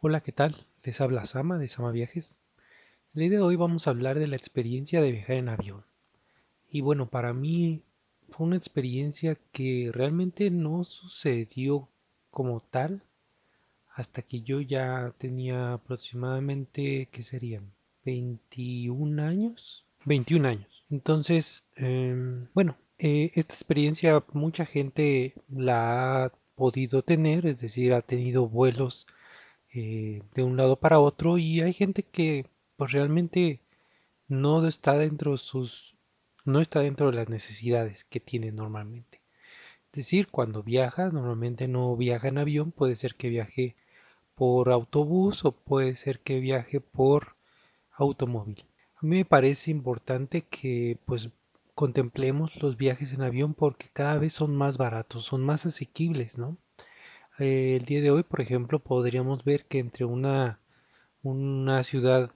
Hola, ¿qué tal? Les habla Sama de Sama Viajes. El día de hoy vamos a hablar de la experiencia de viajar en avión. Y bueno, para mí fue una experiencia que realmente no sucedió como tal hasta que yo ya tenía aproximadamente, ¿qué serían? 21 años. 21 años. Entonces, bueno, esta experiencia mucha gente la ha podido tener, es decir, ha tenido vuelos de un lado para otro y hay gente que pues realmente no está no está dentro de las necesidades que tiene normalmente. Es decir, cuando viaja, normalmente no viaja en avión, puede ser que viaje por autobús o puede ser que viaje por automóvil. A mí me parece importante que pues contemplemos los viajes en avión porque cada vez son más baratos, son más asequibles, ¿no? El día de hoy, por ejemplo, podríamos ver que entre una ciudad,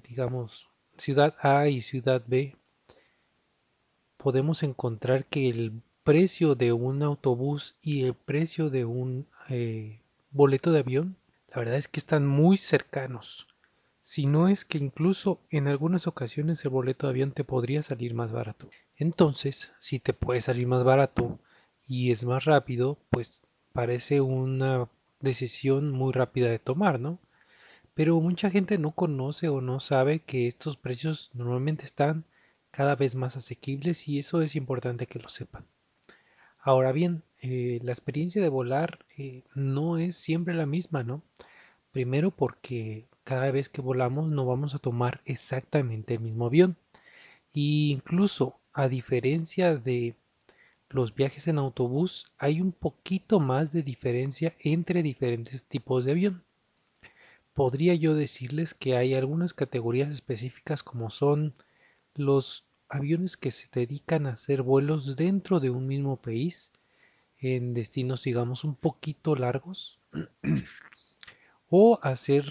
digamos, ciudad A y ciudad B, podemos encontrar que el precio de un autobús y el precio de un boleto de avión, la verdad es que están muy cercanos. Si no es que incluso en algunas ocasiones el boleto de avión te podría salir más barato. Entonces, si te puede salir más barato y es más rápido, pues parece una decisión muy rápida de tomar, ¿no? Pero mucha gente no conoce o no sabe que estos precios normalmente están cada vez más asequibles y eso es importante que lo sepan. Ahora bien, la experiencia de volar no es siempre la misma, ¿no? Primero porque cada vez que volamos no vamos a tomar exactamente el mismo avión. Y incluso a diferencia de los viajes en autobús, hay un poquito más de diferencia entre diferentes tipos de avión. Podría yo decirles que hay algunas categorías específicas como son los aviones que se dedican a hacer vuelos dentro de un mismo país en destinos digamos un poquito largos o hacer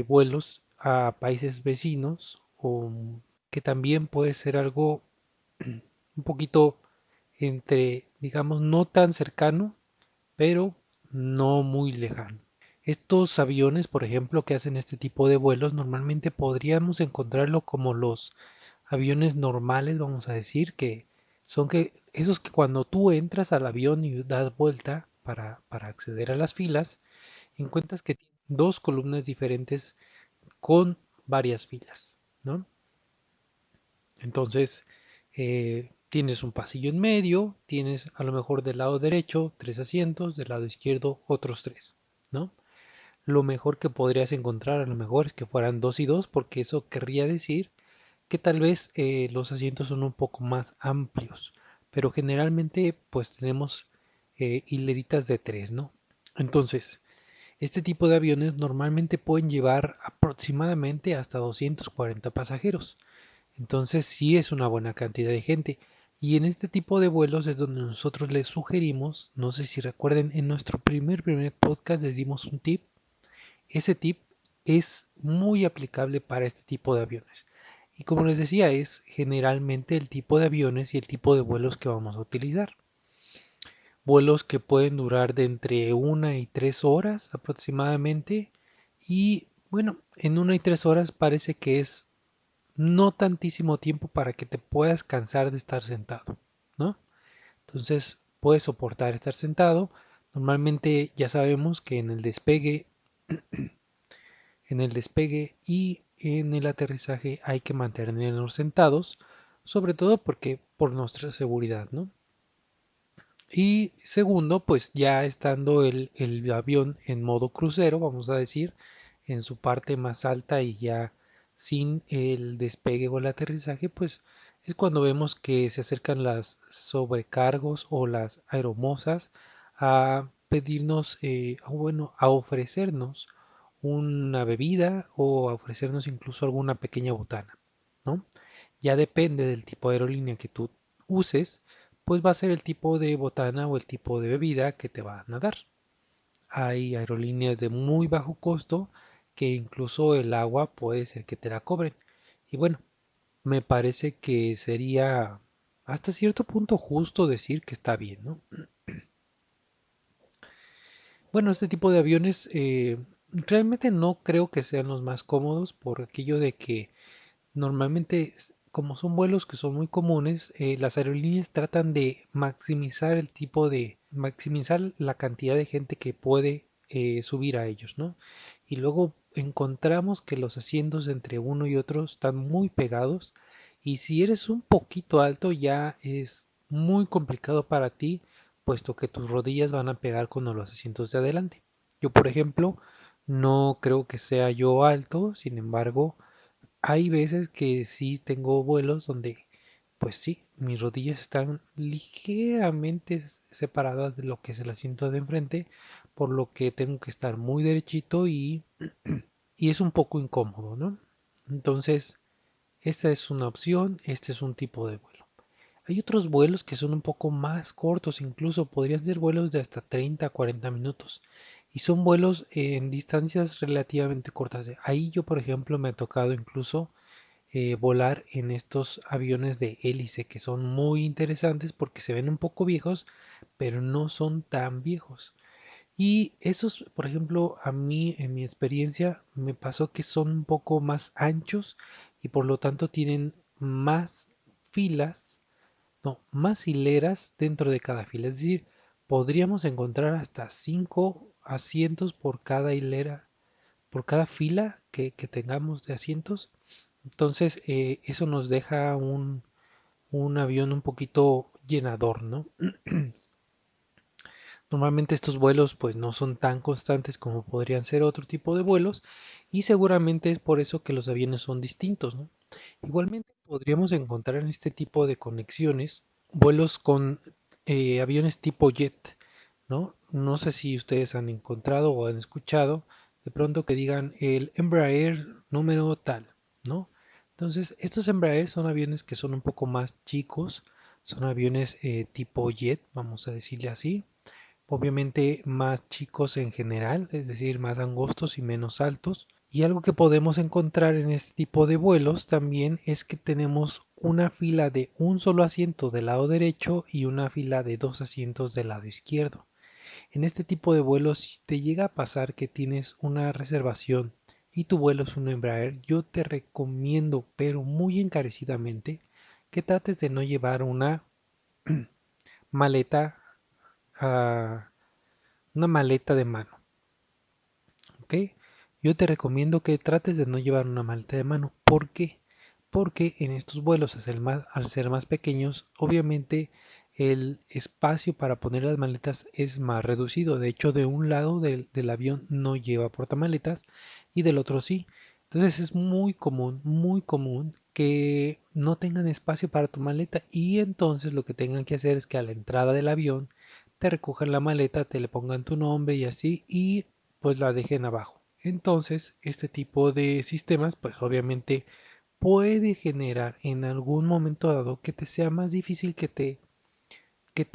vuelos a países vecinos o que también puede ser algo un poquito entre digamos no tan cercano pero no muy lejano. Estos aviones, por ejemplo, que hacen este tipo de vuelos, normalmente podríamos encontrarlo como los aviones normales, vamos a decir, que son que esos que cuando tú entras al avión y das vuelta para acceder a las filas, encuentras que tienen dos columnas diferentes con varias filas, ¿no? Entonces, tienes un pasillo en medio, tienes a lo mejor del lado derecho tres asientos, del lado izquierdo otros tres, ¿no? Lo mejor que podrías encontrar a lo mejor es que fueran dos y dos, porque eso querría decir que tal vez los asientos son un poco más amplios, pero generalmente pues tenemos hileritas de tres, ¿no? Entonces, este tipo de aviones normalmente pueden llevar aproximadamente hasta 240 pasajeros. Entonces sí es una buena cantidad de gente. Y en este tipo de vuelos es donde nosotros les sugerimos, no sé si recuerden, en nuestro primer podcast les dimos un tip. Ese tip es muy aplicable para este tipo de aviones. Y como les decía, es generalmente el tipo de aviones y el tipo de vuelos que vamos a utilizar. Vuelos que pueden durar de entre 1 y 3 horas aproximadamente. Y bueno, en 1 y 3 horas parece que es no tantísimo tiempo para que te puedas cansar de estar sentado, ¿no? Entonces puedes soportar estar sentado. Normalmente ya sabemos que en el despegue y en el aterrizaje hay que mantenernos sentados, sobre todo porque por nuestra seguridad, ¿no? Y segundo, pues ya estando el avión en modo crucero, vamos a decir, en su parte más alta y ya sin el despegue o el aterrizaje, pues es cuando vemos que se acercan las sobrecargos o las aeromosas a pedirnos, o bueno, a ofrecernos una bebida o a ofrecernos incluso alguna pequeña botana, ¿no? Ya depende del tipo de aerolínea que tú uses, pues va a ser el tipo de botana o el tipo de bebida que te van a dar. Hay aerolíneas de muy bajo costo que incluso el agua puede ser que te la cobren. Y bueno, me parece que sería hasta cierto punto justo decir que está bien, ¿no? Bueno, este tipo de aviones Realmente no creo que sean los más cómodos por aquello de que normalmente, como son vuelos que son muy comunes, las aerolíneas tratan de maximizar maximizar la cantidad de gente que puede subir a ellos, ¿no? Y luego encontramos que los asientos entre uno y otro están muy pegados y si eres un poquito alto ya es muy complicado para ti, puesto que tus rodillas van a pegar con los asientos de adelante. Yo, por ejemplo, no creo que sea yo alto, sin embargo, hay veces que sí tengo vuelos donde, pues sí, mis rodillas están ligeramente separadas de lo que es el asiento de enfrente, por lo que tengo que estar muy derechito y es un poco incómodo, ¿no? Entonces, esta es una opción, este es un tipo de vuelo. Hay otros vuelos que son un poco más cortos, incluso podrían ser vuelos de hasta 30 a 40 minutos. Y son vuelos en distancias relativamente cortas. Ahí yo, por ejemplo, me ha tocado incluso volar en estos aviones de hélice que son muy interesantes porque se ven un poco viejos, pero no son tan viejos. Y esos, por ejemplo, a mí en mi experiencia me pasó que son un poco más anchos y por lo tanto tienen más filas, no, más hileras dentro de cada fila. Es decir, podríamos encontrar hasta 5 asientos por cada hilera, por cada fila que tengamos de asientos. Entonces, eso nos deja un avión un poquito llenador, ¿no? Normalmente estos vuelos pues no son tan constantes como podrían ser otro tipo de vuelos y seguramente es por eso que los aviones son distintos, ¿no? Igualmente podríamos encontrar en este tipo de conexiones vuelos con aviones tipo jet, ¿no? No sé si ustedes han encontrado o han escuchado de pronto que digan el Embraer número tal, ¿no? Entonces, estos Embraer son aviones que son un poco más chicos, son aviones tipo jet, vamos a decirle así, obviamente más chicos en general, es decir, más angostos y menos altos. Y algo que podemos encontrar en este tipo de vuelos también es que tenemos una fila de un solo asiento del lado derecho y una fila de dos asientos del lado izquierdo. En este tipo de vuelos, si te llega a pasar que tienes una reservación y tu vuelo es un Embraer, yo te recomiendo, pero muy encarecidamente, que trates de no llevar una maleta, ah, una maleta de mano. ¿Ok? Yo te recomiendo que trates de no llevar una maleta de mano. ¿Por qué? Porque en estos vuelos, al ser más pequeños, obviamente el espacio para poner las maletas es más reducido. De hecho, de un lado del avión no lleva portamaletas y del otro sí. Entonces es muy común que no tengan espacio para tu maleta y entonces lo que tengan que hacer es que a la entrada del avión te recojan la maleta, te le pongan tu nombre y así y pues la dejen abajo. Entonces, este tipo de sistemas, pues obviamente puede generar en algún momento dado que te sea más difícil que te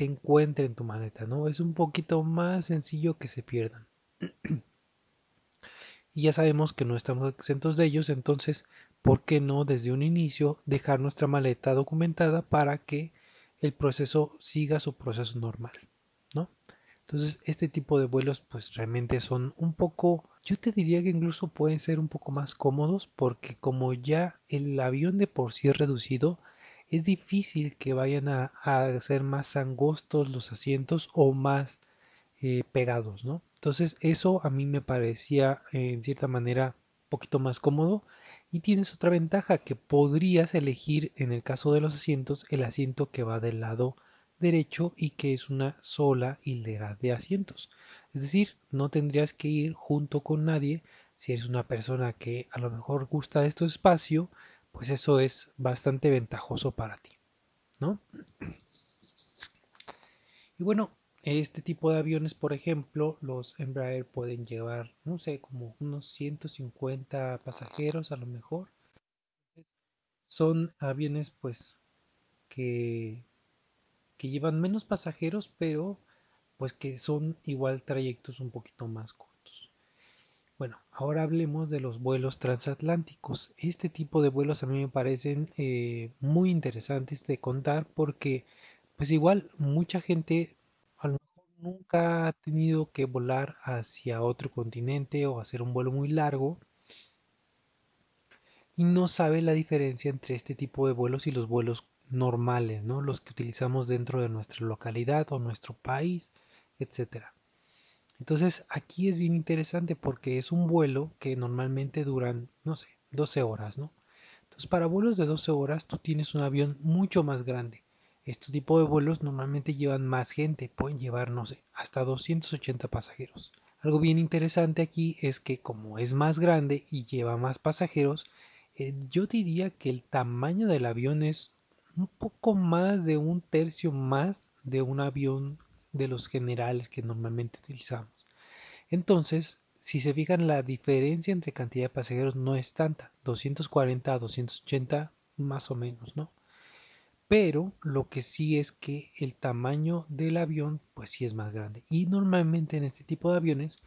encuentren tu maleta, ¿no? Es un poquito más sencillo que se pierdan. Y ya sabemos que no estamos exentos de ellos, entonces, ¿por qué no desde un inicio dejar nuestra maleta documentada para que el proceso siga su proceso normal, ¿no? Entonces, este tipo de vuelos pues realmente son un poco, yo te diría que incluso pueden ser un poco más cómodos porque como ya el avión de por sí es reducido, es difícil que vayan a ser más angostos los asientos o más pegados, ¿no? Entonces, eso a mí me parecía en cierta manera un poquito más cómodo. Y tienes otra ventaja que podrías elegir en el caso de los asientos el asiento que va del lado derecho y que es una sola hilera de asientos. Es decir, no tendrías que ir junto con nadie. Si eres una persona que a lo mejor gusta de este espacio, pues eso es bastante ventajoso para ti, ¿no? Y bueno, este tipo de aviones, por ejemplo, los Embraer pueden llevar, no sé, como unos 150 pasajeros a lo mejor. Son aviones pues que, que llevan menos pasajeros, pero pues que son igual trayectos un poquito más cortos. Bueno, ahora hablemos de los vuelos transatlánticos. Este tipo de vuelos a mí me parecen muy interesantes de contar porque pues igual mucha gente a lo mejor nunca ha tenido que volar hacia otro continente o hacer un vuelo muy largo y no sabe la diferencia entre este tipo de vuelos y los vuelos normales, ¿no? Los que utilizamos dentro de nuestra localidad o nuestro país, etcétera. Entonces aquí es bien interesante porque es un vuelo que normalmente duran, no sé, 12 horas, ¿no? Entonces para vuelos de 12 horas tú tienes un avión mucho más grande. Este tipo de vuelos normalmente llevan más gente, pueden llevar, no sé, hasta 280 pasajeros. Algo bien interesante aquí es que como es más grande y lleva más pasajeros, yo diría que el tamaño del avión es un poco más de un tercio más de un avión de los generales que normalmente utilizamos. Entonces, si se fijan, la diferencia entre cantidad de pasajeros no es tanta, 240 a 280 más o menos, ¿no? Pero lo que sí es que el tamaño del avión, pues sí es más grande. Y normalmente en este tipo de aviones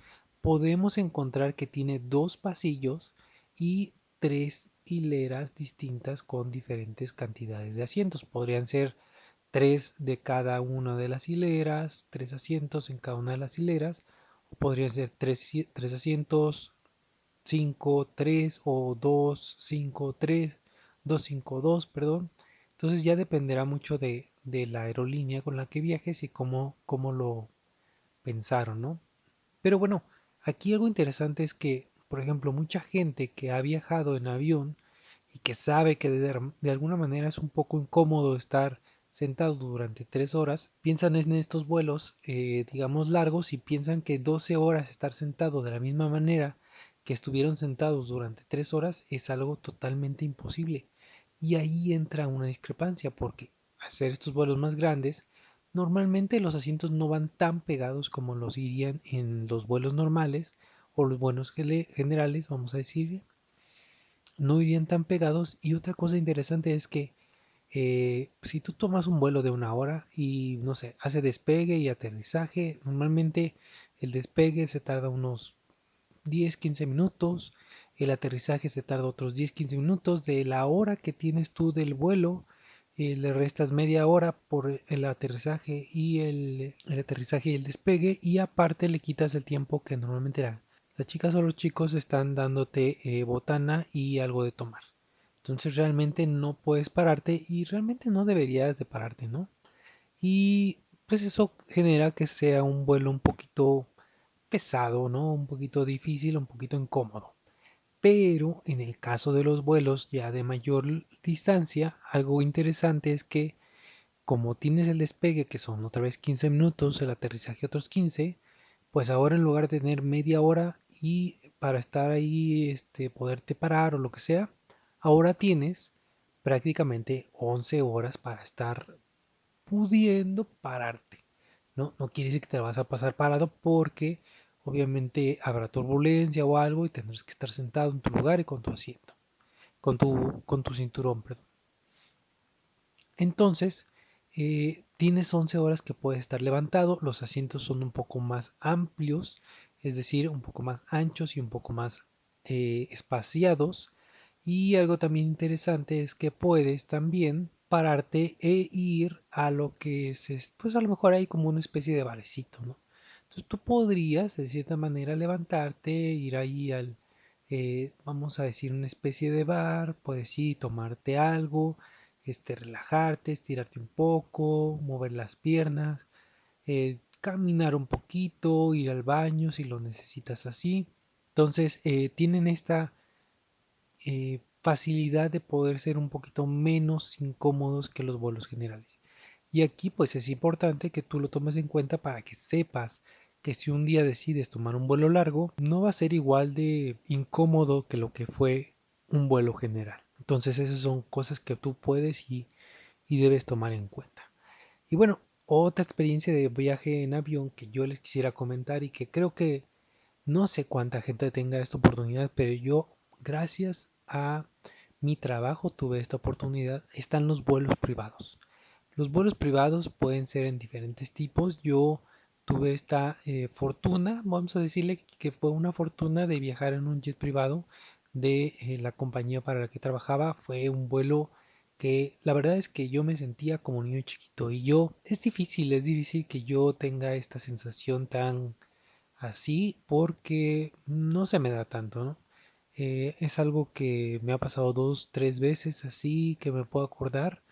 podemos encontrar que tiene dos pasillos y tres hileras distintas con diferentes cantidades de asientos. Podrían ser tres de cada una de las hileras, tres asientos en cada una de las hileras, o podrían ser tres asientos, 5 3 o 2 5 3 2 5 2 perdón. Entonces ya dependerá mucho de la aerolínea con la que viajes y cómo lo pensaron, ¿no? Pero bueno, aquí algo interesante es que, por ejemplo, mucha gente que ha viajado en avión y que sabe que de alguna manera es un poco incómodo estar sentado durante 3 horas, piensan en estos vuelos, digamos, largos y piensan que 12 horas estar sentado de la misma manera que estuvieron sentados durante 3 horas es algo totalmente imposible. Y ahí entra una discrepancia porque al ser estos vuelos más grandes, normalmente los asientos no van tan pegados como los irían en los vuelos normales o los vuelos generales, vamos a decir, no irían tan pegados. Y otra cosa interesante es que si tú tomas un vuelo de 1 hora y no sé, hace despegue y aterrizaje, normalmente el despegue se tarda unos 10-15 minutos, el aterrizaje se tarda otros 10-15 minutos, de la hora que tienes tú del vuelo, le restas media hora por el aterrizaje y el aterrizaje y el despegue, y aparte le quitas el tiempo que normalmente las chicas o los chicos están dándote botana y algo de tomar. Entonces realmente no puedes pararte y realmente no deberías de pararte, ¿no? Y pues eso genera que sea un vuelo un poquito pesado, ¿no? Un poquito difícil, un poquito incómodo. Pero en el caso de los vuelos ya de mayor distancia, algo interesante es que como tienes el despegue, que son otra vez 15 minutos, el aterrizaje otros 15, pues ahora en lugar de tener media hora y para estar ahí, poderte parar o lo que sea, ahora tienes prácticamente 11 horas para estar pudiendo pararte. ¿No? No quiere decir que te vas a pasar parado porque obviamente habrá turbulencia o algo y tendrás que estar sentado en tu lugar y con tu asiento, con tu cinturón, perdón. Entonces, tienes 11 horas que puedes estar levantado, los asientos son un poco más amplios, es decir, un poco más anchos y un poco más espaciados. Y algo también interesante es que puedes también pararte e ir a lo que es, pues a lo mejor hay como una especie de barecito, ¿no? Entonces tú podrías de cierta manera levantarte, ir ahí vamos a decir, una especie de bar, puedes ir, tomarte algo, relajarte, estirarte un poco, mover las piernas, caminar un poquito, ir al baño si lo necesitas así. Entonces tienen esta facilidad de poder ser un poquito menos incómodos que los vuelos generales. Y aquí pues es importante que tú lo tomes en cuenta para que sepas que si un día decides tomar un vuelo largo, no va a ser igual de incómodo que lo que fue un vuelo general. Entonces esas son cosas que tú puedes y debes tomar en cuenta. Y bueno, otra experiencia de viaje en avión que yo les quisiera comentar y que creo que no sé cuánta gente tenga esta oportunidad, pero yo, gracias a mi trabajo, tuve esta oportunidad. Están los vuelos privados. Los vuelos privados pueden ser en diferentes tipos. Yo tuve esta fortuna, vamos a decirle que fue una fortuna de viajar en un jet privado de la compañía para la que trabajaba. Fue un vuelo que la verdad es que yo me sentía como niño chiquito y yo, es difícil que yo tenga esta sensación tan así porque no se me da tanto, ¿no? Es algo que me ha pasado dos, tres veces así que me puedo acordar,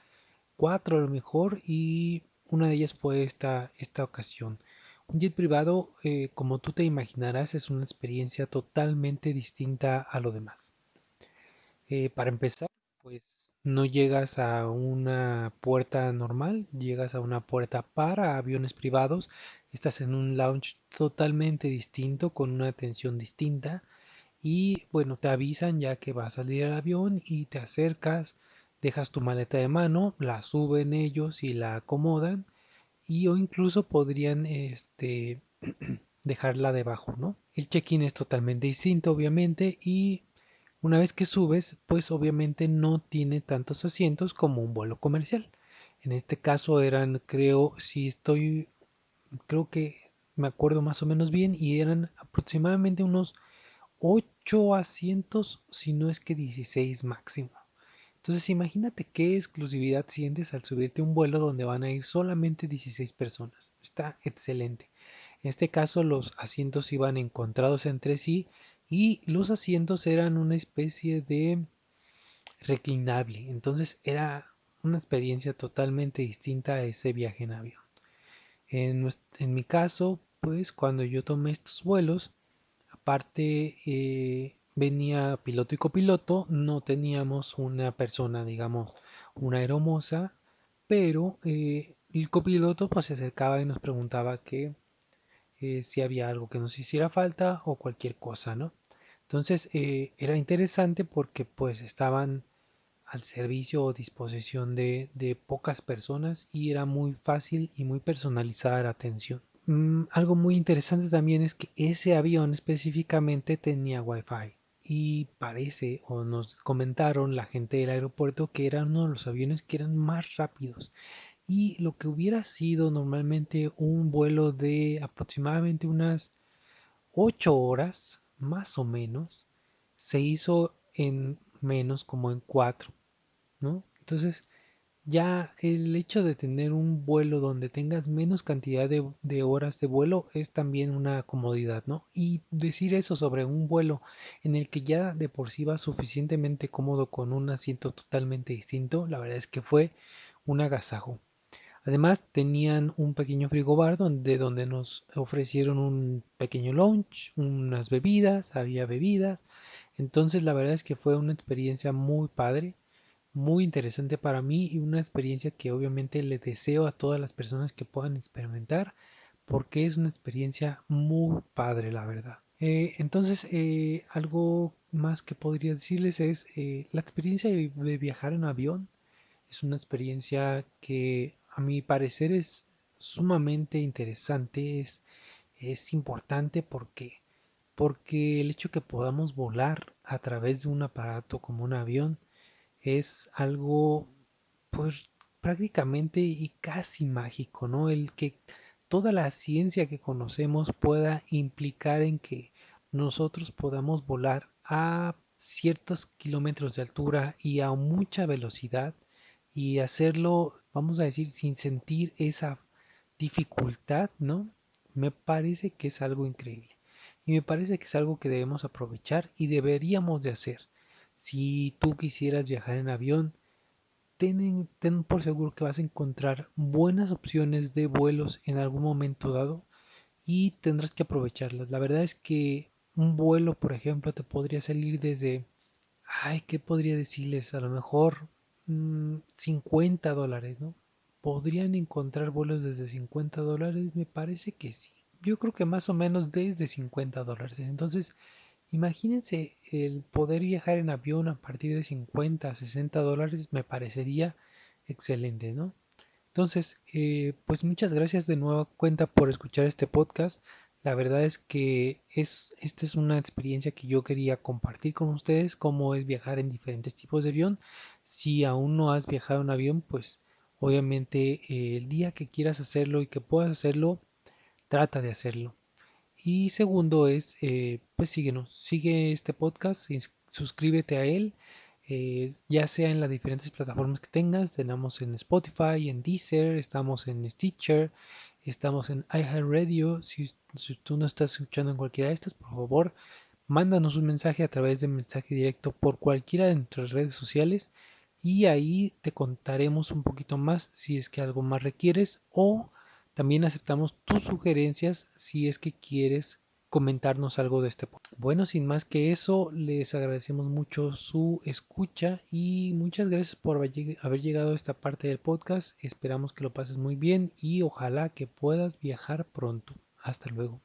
cuatro a lo mejor, y una de ellas fue esta ocasión. Un jet privado, como tú te imaginarás, es una experiencia totalmente distinta a lo demás. Para empezar, pues no llegas a una puerta normal, llegas a una puerta para aviones privados. Estás en un lounge totalmente distinto, con una atención distinta. Y bueno, te avisan ya que va a salir el avión y te acercas, dejas tu maleta de mano, la suben ellos y la acomodan. Y o incluso podrían dejarla debajo, ¿no? El check-in es totalmente distinto, obviamente, y una vez que subes, pues obviamente no tiene tantos asientos como un vuelo comercial. En este caso eran, creo, si estoy, creo que me acuerdo más o menos bien, y eran aproximadamente unos 8 asientos, si no es que 16 máximo. Entonces imagínate qué exclusividad sientes al subirte a un vuelo donde van a ir solamente 16 personas. Está excelente. En este caso los asientos iban encontrados entre sí y los asientos eran una especie de reclinable. Entonces era una experiencia totalmente distinta a ese viaje en avión. En mi caso, pues cuando yo tomé estos vuelos, aparte venía piloto y copiloto, no teníamos una persona, digamos, una aeromoza, pero el copiloto pues se acercaba y nos preguntaba que si había algo que nos hiciera falta o cualquier cosa, ¿no? Entonces era interesante porque pues estaban al servicio o disposición de pocas personas y era muy fácil y muy personalizada la atención. Algo muy interesante también es que ese avión específicamente tenía Wi-Fi y parece o nos comentaron la gente del aeropuerto que era uno de los aviones que eran más rápidos y lo que hubiera sido normalmente un vuelo de aproximadamente unas 8 horas más o menos se hizo en menos como en 4, ¿no? Entonces ya el hecho de tener un vuelo donde tengas menos cantidad de horas de vuelo es también una comodidad, ¿no? Y decir eso sobre un vuelo en el que ya de por sí va suficientemente cómodo con un asiento totalmente distinto, la verdad es que fue un agasajo. Además tenían un pequeño frigobar donde nos ofrecieron un pequeño lunch, unas bebidas, había bebidas. Entonces la verdad es que fue una experiencia muy padre, muy interesante para mí y una experiencia que obviamente le deseo a todas las personas que puedan experimentar porque es una experiencia muy padre, la verdad. Entonces, algo más que podría decirles es la experiencia de viajar en avión es una experiencia que a mi parecer es sumamente interesante, es importante porque el hecho que podamos volar a través de un aparato como un avión es algo pues prácticamente y casi mágico, ¿no? El que toda la ciencia que conocemos pueda implicar en que nosotros podamos volar a ciertos kilómetros de altura y a mucha velocidad y hacerlo, vamos a decir, sin sentir esa dificultad, ¿no? Me parece que es algo increíble y me parece que es algo que debemos aprovechar y deberíamos de hacer. Si tú quisieras viajar en avión, ten por seguro que vas a encontrar buenas opciones de vuelos en algún momento dado y tendrás que aprovecharlas. La verdad es que un vuelo, por ejemplo, te podría salir desde, ay, ¿qué podría decirles? A lo mejor $50, ¿no? ¿Podrían encontrar vuelos desde $50? Me parece que sí. Yo creo que más o menos desde $50. Entonces, imagínense el poder viajar en avión a partir de 50 a $60 me parecería excelente, ¿no? Entonces, pues muchas gracias de nueva cuenta por escuchar este podcast. La verdad es que esta es una experiencia que yo quería compartir con ustedes, cómo es viajar en diferentes tipos de avión. Si aún no has viajado en avión, pues obviamente el día que quieras hacerlo y que puedas hacerlo, trata de hacerlo. Y segundo es, pues síguenos, sigue este podcast, suscríbete a él, ya sea en las diferentes plataformas que tengas. Tenemos en Spotify, en Deezer, estamos en Stitcher, estamos en iHeartRadio. Si tú no estás escuchando en cualquiera de estas, por favor, mándanos un mensaje a través de mensaje directo por cualquiera de nuestras redes sociales y ahí te contaremos un poquito más si es que algo más requieres, o también aceptamos tus sugerencias si es que quieres comentarnos algo de este podcast. Bueno, sin más que eso, les agradecemos mucho su escucha y muchas gracias por haber llegado a esta parte del podcast. Esperamos que lo pases muy bien y ojalá que puedas viajar pronto. Hasta luego.